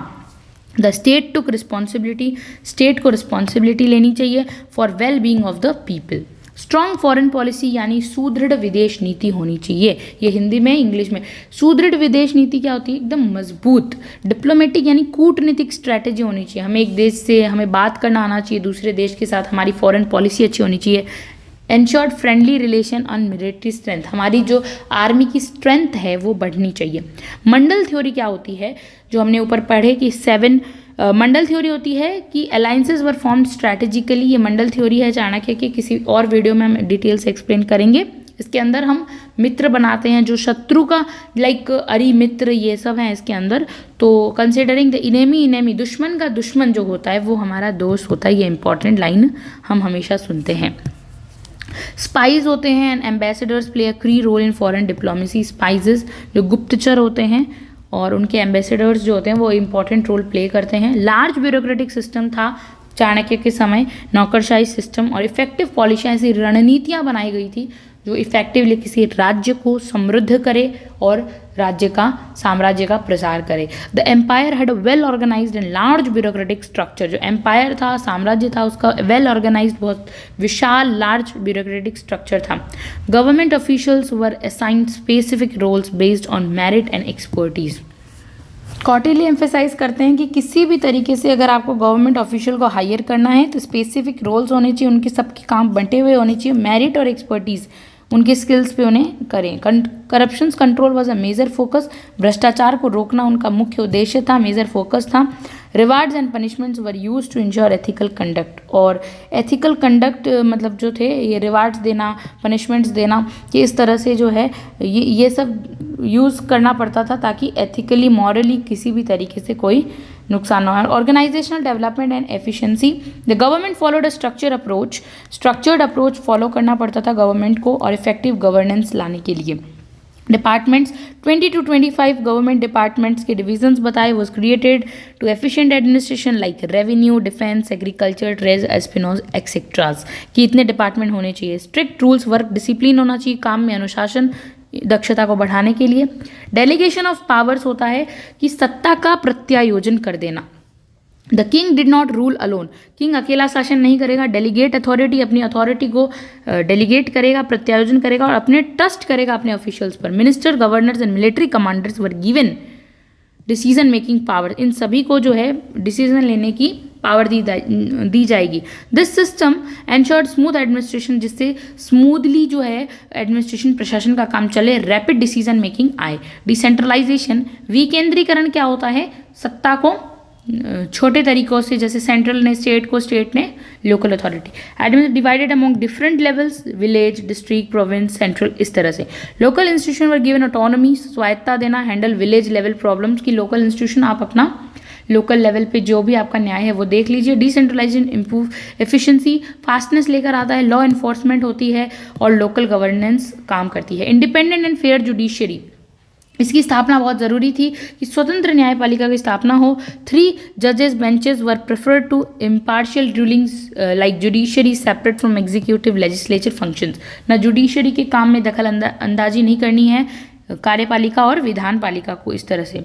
The state took responsibility, state को रिस्पॉन्सिबिलिटी लेनी चाहिए for well being of the people. Strong foreign policy यानी सुदृढ़ विदेश नीति होनी चाहिए, ये हिंदी में इंग्लिश में। सुदृढ़ विदेश नीति क्या होती है, एकदम मजबूत। डिप्लोमेटिक यानी कूटनीतिक स्ट्रैटेजी होनी चाहिए, हमें एक देश से हमें बात करना आना चाहिए, दूसरे देश के साथ हमारी फॉरेन पॉलिसी अच्छी होनी चाहिए। Ensured friendly relation on military strength, हमारी जो आर्मी की स्ट्रेंथ है वो बढ़नी चाहिए। मंडल थ्योरी क्या होती है, जो हमने ऊपर पढ़े कि 7 मंडल थ्योरी होती है कि अलायंसेज वर फॉर्म्ड स्ट्रैटेजिकली, ये मंडल थ्योरी है चाणक्य की, किसी और वीडियो में हम डिटेल से एक्सप्लेन करेंगे। इसके अंदर हम मित्र बनाते हैं, जो शत्रु का लाइक अरि मित्र ये सब हैं इसके अंदर। तो कंसिडरिंग द इनेमी, दुश्मन का दुश्मन जो होता है वो हमारा दोस्त होता है, ये इंपॉर्टेंट लाइन हम हमेशा सुनते हैं। स्पाइज होते हैं एंड एम्बेसडर्स प्ले अ की रोल इन फॉरेन डिप्लोमेसी, स्पाइजेस जो गुप्तचर होते हैं और उनके एम्बेसडर्स जो होते हैं वो इंपॉर्टेंट रोल प्ले करते हैं। लार्ज ब्यूरोक्रेटिक सिस्टम था चाणक्य के समय, नौकरशाही सिस्टम और इफेक्टिव पॉलिसियाँ, ऐसी रणनीतियाँ बनाई गई थी जो इफेक्टिवली किसी राज्य को समृद्ध करे और राज्य का साम्राज्य का प्रसार करे। The empire had a well organised and large bureaucratic structure, जो एम्पायर था, साम्राज्य था, उसका वेल ऑर्गेनाइज्ड, बहुत विशाल लार्ज ब्यूरोक्रेटिक स्ट्रक्चर था। Government officials were assigned specific roles based on merit and expertise. Kautilya emphasise करते हैं कि किसी भी तरीके से अगर आपको गवर्नमेंट ऑफिशियल को हायर करना है तो स्पेसिफिक रोल्स होने चाहिए, उनके सबके काम बंटे हुए होने चाहिए, मेरिट और एक्सपर्टीज़ उनके स्किल्स पे उन्हें करें। Corruptions control was a major focus, भ्रष्टाचार को रोकना उनका मुख्य उद्देश्य था, मेजर फोकस था। Rewards and punishments were use to ensure ethical conduct, और एथिकल कंडक्ट मतलब जो थे ये रिवार्ड्स देना, पनिशमेंट्स देना, ये इस तरह से जो है ये सब यूज़ करना पड़ता था ताकि एथिकली मॉरली किसी भी तरीके से कोई नुकसान ना हो। Organisational development and efficiency, the government followed a structured approach follow करना पड़ता था गवर्नमेंट को और इफेक्टिव गवर्नेंस लाने के लिए। डिपार्टमेंट्स 20 to 25 गवर्नमेंट डिपार्टमेंट्स के डिविजन्स बताए, was created to efficient administration like revenue, defence, agriculture, trade, espionage etcetera, कि इतने डिपार्टमेंट होने चाहिए। स्ट्रिक्ट रूल्स, वर्क डिसिप्लिन होना चाहिए, काम में अनुशासन, दक्षता को बढ़ाने के लिए। डेलीगेशन ऑफ पावर्स होता है कि सत्ता का प्रत्यायोजन कर देना। The king did not rule alone, king अकेला शासन नहीं करेगा, डेलीगेट अथॉरिटी, अपनी अथॉरिटी को डेलीगेट करेगा, प्रत्यायोजन करेगा और अपने ट्रस्ट करेगा अपने ऑफिशियल्स पर। Minister, governors and military commanders were given decision making power, इन सभी को जो है डिसीजन लेने की पावर दी जाएगी। This system ensured smooth administration, जिससे स्मूथली जो है एडमिनिस्ट्रेशन प्रशासन का काम चले, रैपिड डिसीजन मेकिंग आए। डिसेंट्रलाइजेशन, विकेंद्रीकरण क्या होता है, सत्ता को छोटे तरीकों से, जैसे सेंट्रल ने स्टेट को, स्टेट ने local authority. Administration divided among different levels, village, district, province, central, इस तरह से। Local institution were given autonomy, स्वायत्ता देना, हैंडल विलेज लेवल प्रॉब्लम्स की लोकल इंस्टीट्यूशन आप अपना लोकल लेवल पे जो भी आपका न्याय है वो देख लीजिए। डिसेंट्रलाइजेशन इंप्रूव एफिशिएंसी, फास्टनेस लेकर आता है, लॉ इन्फोर्समेंट होती है और लोकल गवर्नेंस काम करती है। इंडिपेंडेंट एंड फेयर जुडिशरी, इसकी स्थापना बहुत ज़रूरी थी कि स्वतंत्र न्यायपालिका की स्थापना हो। 3 जजेस benches were preferred to impartial rulings like judiciary separate from executive legislature functions, न जुडिशरी के काम में दखल अंदाजी नहीं करनी है कार्यपालिका और विधान पालिका को, इस तरह से।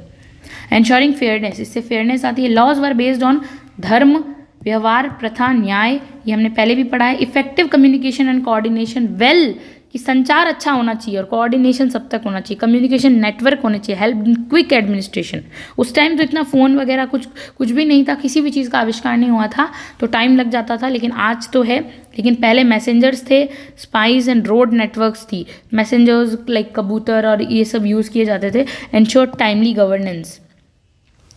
एंश्योरिंग फेयरनेस, इससे फेयरनेस आती है। लॉज वर बेस्ड ऑन धर्म, व्यवहार, प्रथा, न्याय, ये हमने पहले भी पढ़ा है। Effective communication and coordination, well कि संचार अच्छा होना चाहिए और कोऑर्डिनेशन सब तक होना चाहिए, कम्युनिकेशन नेटवर्क होने चाहिए, हेल्प क्विक एडमिनिस्ट्रेशन। उस टाइम तो इतना फ़ोन वगैरह कुछ भी नहीं था, किसी भी चीज़ का आविष्कार नहीं हुआ था, तो टाइम लग जाता था, लेकिन आज तो है। लेकिन पहले मैसेंजर्स थे, स्पाइस एंड रोड नेटवर्क्स थी, मैसेंजर्स लाइक कबूतर और ये सब यूज़ किए जाते थे। एंश्योर टाइमली गवर्नेंस,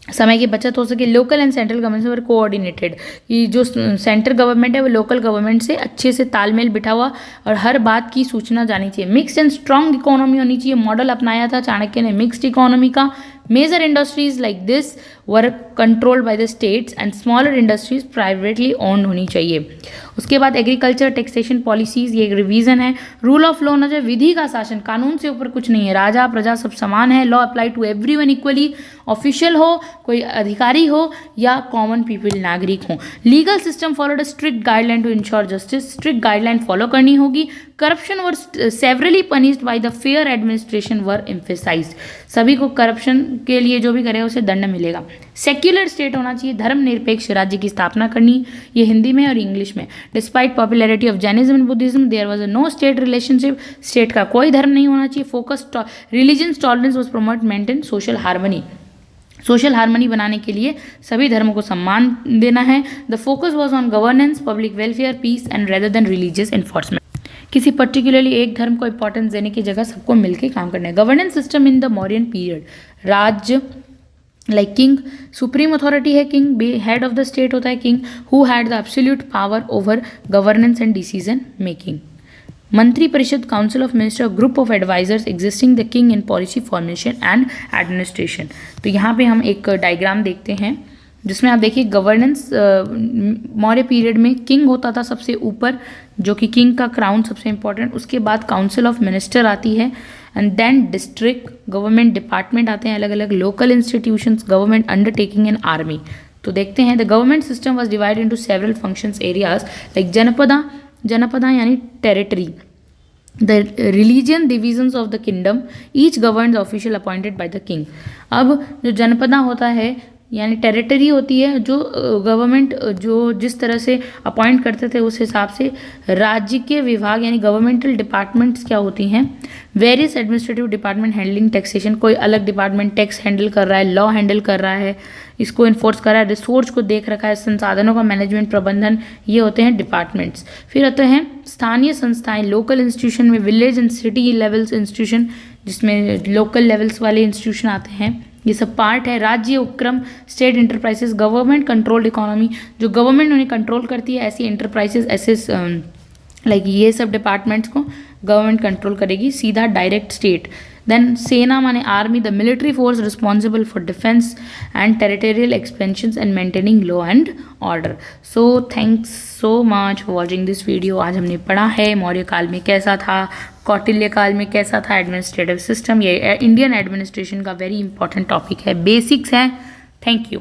समय की बचत हो सके। Local and central government were coordinated, कि जो सेंट्रल गवर्नमेंट है वो लोकल गवर्नमेंट से अच्छे से तालमेल बिठा हुआ और हर बात की सूचना जानी चाहिए। मिक्स्ड एंड स्ट्रॉन्ग इकोनॉमी होनी चाहिए, मॉडल अपनाया था चाणक्य ने मिक्स्ड इकोनॉमी का। Major industries like this were controlled by the states and smaller industries privately owned होनी चाहिए। उसके बाद एग्रीकल्चर टैक्सेशन पॉलिसीज, ये एक रिवीजन है। रूल ऑफ लॉ होना चाहिए, विधि का शासन, कानून से ऊपर कुछ नहीं है, राजा प्रजा सब समान है। Law apply to everyone equally, official हो, कोई अधिकारी हो या कॉमन पीपल नागरिक हो। Legal system followed a strict guideline to ensure justice, strict guideline follow करनी होगी। Corruption were severely punished by the fair administration were emphasised, सभी को करप्शन के लिए जो भी करेगा उसे दंड मिलेगा। सेक्युलर स्टेट होना चाहिए, धर्मनिरपेक्ष राज्य की स्थापना करनी, ये हिंदी में और इंग्लिश में। Despite popularity of Jainism and Buddhism there was no state relationship, state का कोई धर्म नहीं होना चाहिए। Focus religious tolerance was promote maintain social harmony, social harmony बनाने के लिए सभी धर्मों को सम्मान देना है। The focus was on governance, public welfare, peace and rather than religious enforcement, किसी पर्टिकुलरली एक धर्म को इंपॉर्टेंस देने की जगह सबको मिलकर काम करना है। Governance system in the Mauryan period, राज्य लाइक किंग, सुप्रीम अथॉरिटी है king, head of the state होता है king, who had the absolute power over governance and decision making. मंत्री परिषद, council of minister, group of advisers assisting the king in policy formation and administration. तो यहाँ पे हम एक डायग्राम देखते हैं जिसमें आप देखिए गवर्नेंस मौर्य पीरियड में किंग होता था सबसे ऊपर, जो कि किंग का क्राउन सबसे इंपॉर्टेंट। उसके बाद काउंसिल ऑफ मिनिस्टर आती है and then district government department आते हैं, अलग अलग local institutions, government undertaking and army. तो देखते हैं the government system was divided into several functions areas like janapada यानी territory, the religion divisions of the kingdom, each governed official appointed by the king। अब जो जनपदा होता है यानी टेरिटरी होती है, जो गवर्नमेंट जो जिस तरह से अपॉइंट करते थे उस हिसाब से राज्य के विभाग यानी गवर्नमेंटल डिपार्टमेंट्स क्या होती हैं। Various administrative department handling taxation, कोई अलग डिपार्टमेंट टैक्स हैंडल कर रहा है, लॉ हैंडल कर रहा है, इसको इन्फोर्स कर रहा है, रिसोर्स को देख रखा है, संसाधनों का मैनेजमेंट प्रबंधन, ये होते हैं डिपार्टमेंट्स। फिर आते हैं स्थानीय संस्थाएं, लोकल इंस्टीट्यूशन में village and city levels institution, जिसमें लोकल लेवल्स वाले इंस्टीट्यूशन आते हैं, ये सब पार्ट है। राज्य उपक्रम, state enterprises, government controlled economy, जो गवर्नमेंट उन्हें कंट्रोल करती है, ऐसी इंटरप्राइजेस ऐसे लाइक ये सब डिपार्टमेंट्स को गवर्नमेंट कंट्रोल करेगी, सीधा डायरेक्ट स्टेट। देन सेना माने army, the military force responsible for defence and territorial expansions and maintaining law and order. So thanks so much for watching this video. आज हमने पढ़ा है मौर्य काल में कैसा था, कौटिल्य काल में कैसा था एडमिनिस्ट्रेटिव सिस्टम। ये इंडियन एडमिनिस्ट्रेशन का वेरी इंपॉर्टेंट टॉपिक है, बेसिक्स हैं। Thank you.